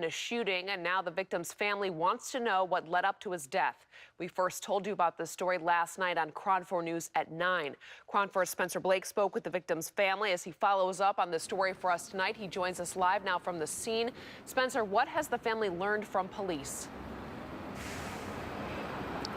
a shooting, and now the victim's family wants to know what led up to his death. We first told you about this story last night on KRON 4 News at 9. KRON 4's Spencer Blake spoke with the victim's family as he follows up on the story for us tonight. He joins us live now from the scene. Spencer, what has the family learned from police?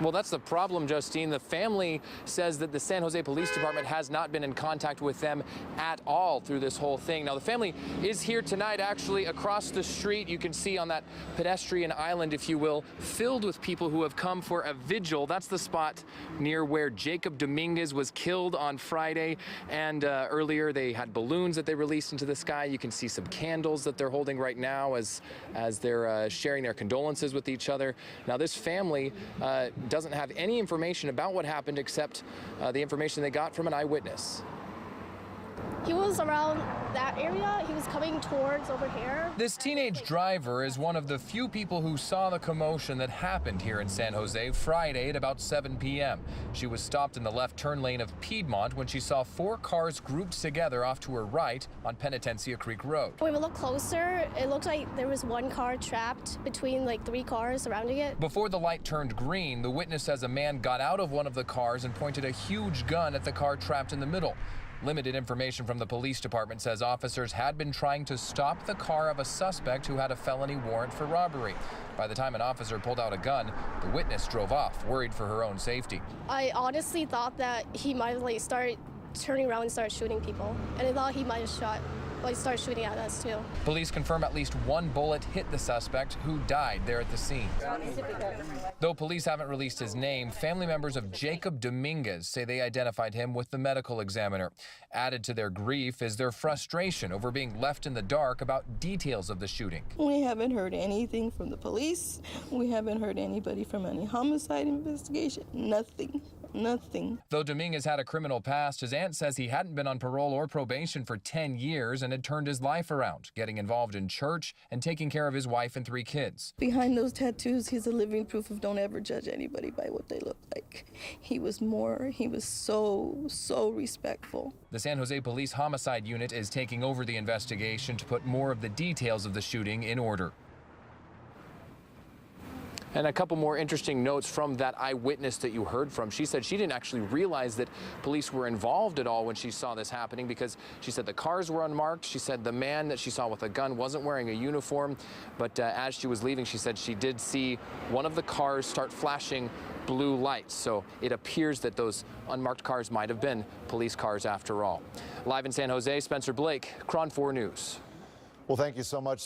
Well, that's the problem, Justine. The family says that the San Jose Police Department has not been in contact with them at all through this whole thing. Now, the family is here tonight, actually, across the street. You can see on that pedestrian island, if you will, filled with people who have come for a vigil. That's the spot near where Jacob Dominguez was killed on Friday. And earlier, they had balloons that they released into the sky. You can see some candles that they're holding right now as they're sharing their condolences with each other. Now, this family doesn't have any information about what happened except the information they got from an eyewitness. He was around that area. He was coming towards over here. This teenage driver is one of the few people who saw the commotion that happened here in San Jose Friday at about 7 p.m. She was stopped in the left turn lane of Piedmont when she saw 4 cars grouped together off to her right on Penitencia Creek Road. When we looked closer, it looked like there was one car trapped between like 3 cars surrounding it. Before the light turned green, the witness says a man got out of one of the cars and pointed a huge gun at the car trapped in the middle. Limited information from the police department says officers had been trying to stop the car of a suspect who had a felony warrant for robbery. By the time an officer pulled out a gun, the witness drove off, worried for her own safety. I honestly thought that he might like start turning around and start shooting people, and I thought he might have start shooting at us too. Police confirm at least 1 bullet hit the suspect, who died there at the scene. Though police haven't released his name, family members of Jacob Dominguez say they identified him with the medical examiner. Added to their grief is their frustration over being left in the dark about details of the shooting. We haven't heard anything from the police. We haven't heard anybody from any homicide investigation. Nothing. Though Dominguez had a criminal past, his aunt says he hadn't been on parole or probation for 10 years and had turned his life around, getting involved in church and taking care of his wife and 3 kids. Behind those tattoos, he's a living proof of don't ever judge anybody by what they look like. He was so respectful. The San Jose Police Homicide Unit is taking over the investigation to put more of the details of the shooting in order. And a couple more interesting notes from that eyewitness that you heard from. She said she didn't actually realize that police were involved at all when she saw this happening, because she said the cars were unmarked. She said the man that she saw with a gun wasn't wearing a uniform. But as she was leaving, she said she did see one of the cars start flashing blue lights. So it appears that those unmarked cars might have been police cars after all. Live in San Jose, Spencer Blake, KRON 4 News. Well, thank you so much.